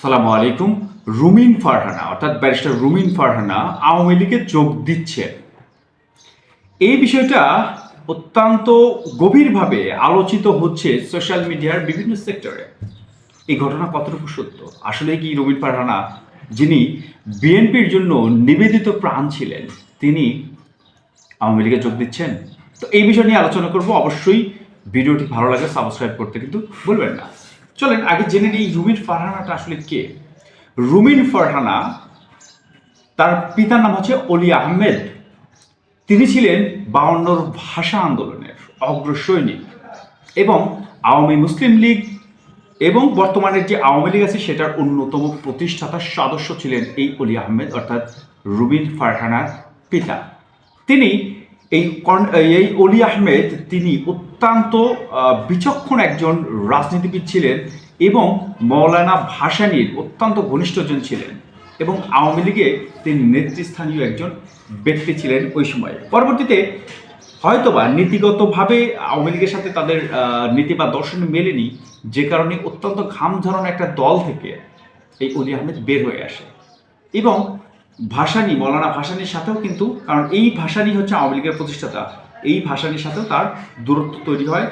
সালামু আলাইকুম। রুমিন ফারহানা অর্থাৎ ব্যারিস্টার রুমিন ফারহানা আওয়ামী লীগে যোগ দিচ্ছে, এই বিষয়টা অত্যন্ত গভীরভাবে আলোচিত হচ্ছে সোশ্যাল মিডিয়ার বিভিন্ন সেক্টরে। এই ঘটনা কতটুকু সত্য? আসলে কি রুমিন ফারহানা, যিনি বিএনপির জন্য নিবেদিত প্রাণ ছিলেন, তিনি আওয়ামী লীগে যোগ দিচ্ছেন? তো এই বিষয় নিয়ে আলোচনা করব। অবশ্যই ভিডিওটি ভালো লাগে সাবস্ক্রাইব করতে কিন্তু ভুলবেন না। চলেন আগে জেনে নিই রুমিন ফারহানাটা আসলে কে। রুমিন ফারহানা, তার পিতার নাম হচ্ছে অলি আহমেদ। তিনি ছিলেন 52 ভাষা আন্দোলনের অগ্রসৈনিক এবং আওয়ামী মুসলিম লীগ এবং বর্তমানের যে আওয়ামী লীগ আছে সেটার অন্যতম প্রতিষ্ঠাতা সদস্য ছিলেন এই অলি আহমেদ অর্থাৎ রুমিন ফারহানার পিতা। তিনি এই অলি আহমেদ তিনি অত্যন্ত বিচক্ষণ একজন রাজনীতিবিদ ছিলেন এবং মৌলানা ভাসানীর অত্যন্ত ঘনিষ্ঠজন ছিলেন এবং আওয়ামী লীগে তিনি নেতৃস্থানীয় একজন ব্যক্তি ছিলেন ওই সময়ে। পরবর্তীতে হয়তোবা নীতিগতভাবে আওয়ামী লীগের সাথে তাদের নীতি বা দর্শন মেলেনি, যে কারণে অত্যন্ত ঘাম ঝরানো একটা দল থেকে এই অলি আহমেদ বের হয়ে আসে এবং ভাসানী, মৌলানা ভাসানীর সাথেও কিন্তু, কারণ এই ভাসানী হচ্ছে আওয়ামী লীগের প্রতিষ্ঠাতা, এই ভাসানীর সাথেও তার দূরত্ব তৈরি হয়,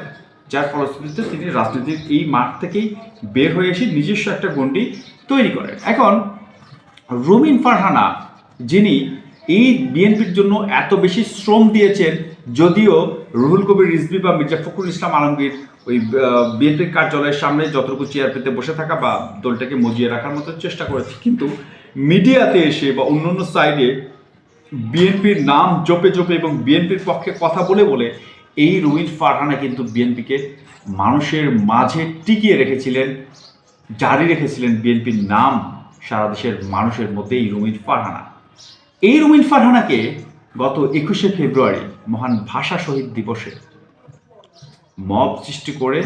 যার ফলশ্রুতিতে তিনি রাজনীতির এই মাঠ থেকেই বের হয়ে এসে নিজস্ব একটা গণ্ডি তৈরি করেন। এখন রুমিন ফারহানা, যিনি এই বিএনপির জন্য এত বেশি শ্রম দিয়েছেন, যদিও রুহুল কবির রিজভী বা মির্জা ফখরুল ইসলাম আলমগীর ওই বিএনপির কার্যালয়ের সামনে যতটুকু চেয়ার পেতে বসে থাকা বা দলটাকে মজিয়ে রাখার মতো চেষ্টা করেছে, কিন্তু মিডিয়াতে এসে বা অন্যান্য সাইডে বিএনপির নাম জপে জপে এবং বিএনপির পক্ষে কথা বলে বলে এই রুমিন ফারহানা কিন্তু বিএনপিকে মানুষের মাঝে টিকিয়ে রেখেছিলেন, জারি রেখেছিলেন বিএনপির নাম সারা দেশের মানুষের মধ্যে। এই রুমিন ফারহানা, এই রুমিন ফারহানাকে গত 21শে ফেব্রুয়ারি মহান ভাষা শহীদ দিবসে মব সৃষ্টি করে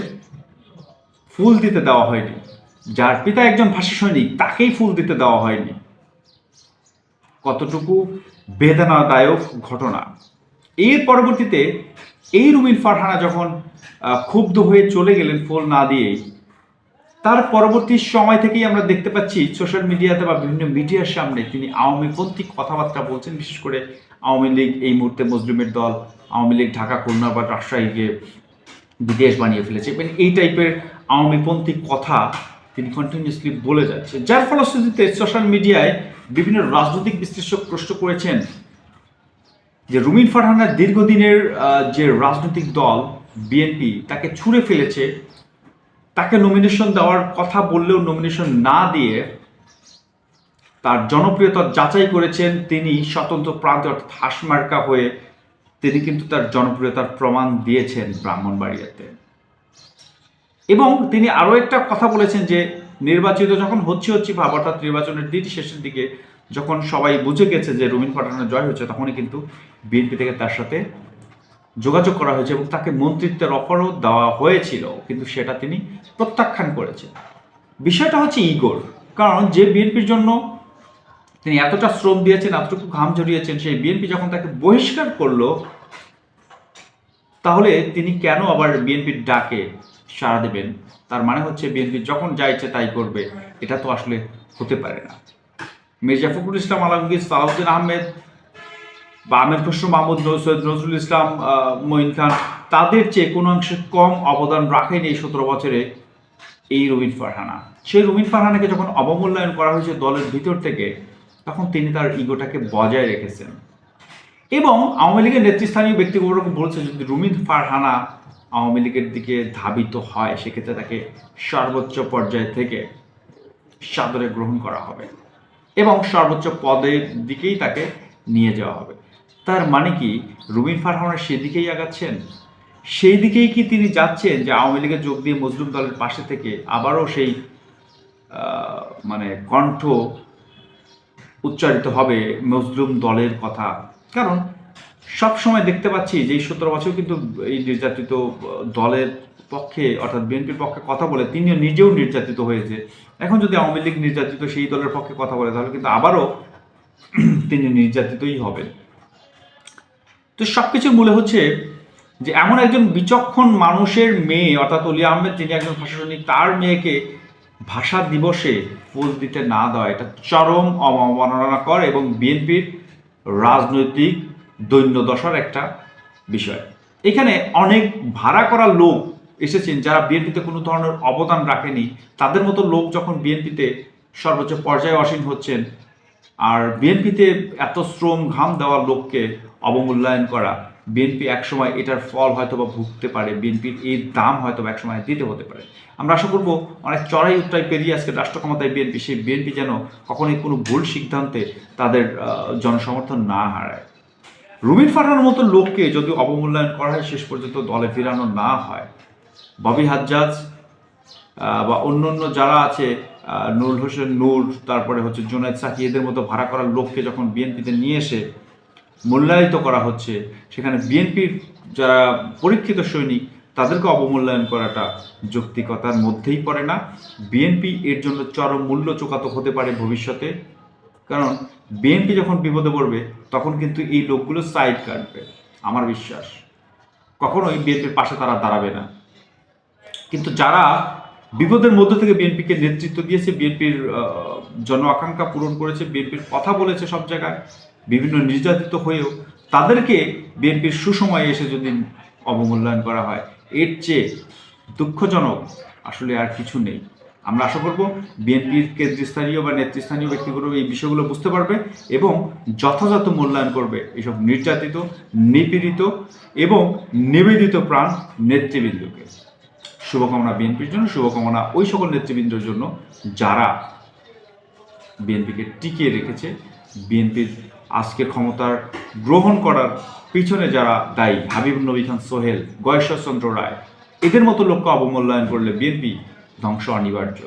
ফুল দিতে দেওয়া হয়নি। যার পিতা একজন ভাষা সৈনিক, তাকেই ফুল দিতে দেওয়া হয়নি। কতটুকু বেদনাদায়ক ঘটনা। এর পরবর্তীতে এই রুমিন ফারহানা যখন ক্ষুব্ধ হয়ে চলে গেলেন ফুল না দিয়েই, তার পরবর্তী সময় থেকেই আমরা দেখতে পাচ্ছি সোশ্যাল মিডিয়াতে বা বিভিন্ন মিডিয়ার সামনে তিনি আওয়ামীপন্থী কথাবার্তা বলছেন। বিশেষ করে আওয়ামী লীগ এই মুহূর্তে মুসলিমের দল, আওয়ামী লীগ ঢাকা, খুলনা বা রাজশাহীকে বিদেশ বানিয়ে ফেলেছে, মানে এই টাইপের আওয়ামীপন্থী কথা তিনি কন্টিনিউসলি বলে যাচ্ছে, যার ফলশ্রুতিতে সোশ্যাল মিডিয়ায় বিভিন্ন রাজনৈতিক বিশ্লেষক প্রশ্ন করেছেন যে রুমিন ফারহানার দীর্ঘদিনের যে রাজনৈতিক দল বিএনপি তাকে ছুঁড়ে ফেলেছে, তাকে নমিনেশন দেওয়ার কথা বললেও নমিনেশন না দিয়ে তার জনপ্রিয়তা যাচাই করেছেন তিনি স্বতন্ত্র প্রান্তে অর্থাৎ হাসমার্কা হয়ে তিনি কিন্তু তার জনপ্রিয়তার প্রমাণ দিয়েছেন ব্রাহ্মণবাড়িয়াতে। এবং তিনি আরও একটা কথা বলেছেন যে নির্বাচিত যখন হচ্ছে ভাব, অর্থাৎ নির্বাচনের দিন শেষের দিকে যখন সবাই বুঝে গেছে যে রুমিন ফারহানা জয় হচ্ছে, তখনই কিন্তু বিএনপি থেকে তার সাথে যোগাযোগ করা হয়েছে এবং তাকে মন্ত্রিত্বের অফারও দেওয়া হয়েছিল, কিন্তু সেটা তিনি প্রত্যাখ্যান করেছেন। বিষয়টা হচ্ছে ইগোর, কারণ যে বিএনপির জন্য তিনি এতটা শ্রম দিয়েছেন, এতটুকু ঘাম ঝরিয়েছেন, সেই বিএনপি যখন তাকে বহিষ্কার করলো, তাহলে তিনি কেন আবার বিএনপির ডাকে সাড়া দেবেন? তার মানে হচ্ছে বিএনপি যখন যা ইচ্ছে তাই করবে, এটা তো আসলে হতে পারে না। মির্জা ফখরুল ইসলাম আলমগীর, সালাউদ্দিন আহমেদ বা আমির খসরু মাহমুদ, সৈয়দ নজরুল ইসলাম, মঈন খান, তাদের চেয়ে কোনো অংশে কম অবদান রাখেনি এই 17 বছরে এই রুমিন ফারহানা। সেই রুমিন ফারহানাকে যখন অবমূল্যায়ন করা হয়েছে দলের ভিতর থেকে, তখন তিনি তার ইগোটাকে বজায় রেখেছেন এবং আওয়ামী লীগের নেতৃস্থানীয় ব্যক্তিবর্গ বলছে যদি রুমিন ফারহানা আওয়ামী লীগের দিকে ধাবিত হয়, সেক্ষেত্রে তাকে সর্বোচ্চ পর্যায় থেকে সাদরে গ্রহণ করা হবে এবং সর্বোচ্চ পদের দিকেই তাকে নিয়ে যাওয়া হবে। তার মানে কি রুমিন ফারহানা সেদিকেই আগাচ্ছেন? সেই দিকেই কি তিনি যাচ্ছেন যে আওয়ামী লীগে যোগ দিয়ে মুসলিম দলের পাশে থেকে আবারও সেই মানে কণ্ঠ উচ্চারিত হবে মুসলিম দলের কথা? কারণ সব সময় দেখতে পাচ্ছি যে এই 17 বছর কিন্তু এই নির্যাতিত দলের পক্ষে অর্থাৎ বিএনপির পক্ষে কথা বলে তিনিও নিজেও নির্যাতিত হয়েছে। এখন যদি আওয়ামী লীগ নির্যাতিত সেই দলের পক্ষে কথা বলে, তাহলে কিন্তু আবারও তিনি নির্যাতিতই হবেন। তো সব কিছুর মূলে হচ্ছে যে এমন একজন বিচক্ষণ মানুষের মেয়ে অর্থাৎ অলি আহমেদ, যিনি একজন ভাষা সৈনিক, তার মেয়েকে ভাষা দিবসে ফুল দিতে না দেওয়া এটা চরম অবমাননাকর এবং বিএনপির রাজনৈতিক দৈন্যদশার একটা বিষয়। এখানে অনেক ভাড়া করা লোক এসেছেন যারা বিএনপিতে কোনো ধরনের অবদান রাখেনি, তাদের মতো লোক যখন বিএনপিতে সর্বোচ্চ পর্যায়ে আসীন হচ্ছেন, আর বিএনপিতে এত শ্রম ঘাম দেওয়া লোককে অবমূল্যায়ন করা, বিএনপি একসময় এটার ফল হয়তো বা ভুগতে পারে, বিএনপির এই দাম হয়তো বা একসময় দিতে হতে পারে। আমরা আশা করব অনেক চড়াই উত্তরাই পেরিয়ে আজকে রাষ্ট্র ক্ষমতায় বিএনপি, সেই বিএনপি যেন কখনোই কোনো ভুল সিদ্ধান্তে তাদের জনসমর্থন না হারায়। রুমিন ফারহানার মতো লোককে যদি অবমূল্যায়ন করা হয়, শেষ পর্যন্ত দলে ফেরানো না হয়, ববি হাজ্জাজ বা অন্য অন্য যারা আছে, নুরুল হোসেন নূর, তারপরে হচ্ছে জুনায়েদ সাকি, এদের মতো ভাড়া করার লোককে যখন বিএনপিতে নিয়ে এসে মূল্যায়িত করা হচ্ছে, সেখানে বিএনপির যারা পরীক্ষিত সৈনিক তাদেরকে অবমূল্যায়ন করাটা যৌক্তিকতার মধ্যেই পড়ে না। বিএনপি এর জন্য চরম মূল্য চোকাতে হতে পারে ভবিষ্যতে, কারণ বিএনপি যখন বিপদে পড়বে তখন কিন্তু এই লোকগুলো সাইড কাটবে। আমার বিশ্বাস কখনোই বিএনপির পাশে তারা দাঁড়াবে না। কিন্তু যারা বিপদের মধ্য থেকে বিএনপিকে নেতৃত্ব দিয়েছে, বিএনপির জন আকাঙ্ক্ষা পূরণ করেছে, বিএনপির কথা বলেছে সব জায়গায়, বিভিন্ন নির্যাতিত হয়েও তাদেরকে বিএনপির সুসময়ে এসে যদি অবমূল্যায়ন করা হয়, এর চেয়ে দুঃখজনক আসলে আর কিছু নেই। আমরা আশা করব বিএনপির কেন্দ্রস্থানীয় বা নেতৃস্থানীয় ব্যক্তিগুলো এই বিষয়গুলো বুঝতে পারবে এবং যথাযথ মূল্যায়ন করবে এসব নির্যাতিত, নিপীড়িত এবং নিবেদিত প্রাণ নেতৃবৃন্দকে। শুভকামনা বিএনপির জন্য, শুভকামনা ওই সকল নেতৃবৃন্দের জন্য যারা বিএনপিকে টিকিয়ে রেখেছে। বিএনপির আজকে ক্ষমতার গ্রহণ করার পিছনে যারা দায়ী, হাবিব নবী খান সোহেল, গয়েশ্বরচন্দ্র রায়, এদের মতো লোককে অবমূল্যায়ন করলে বিএনপি ধ্বংস অনিবার্য।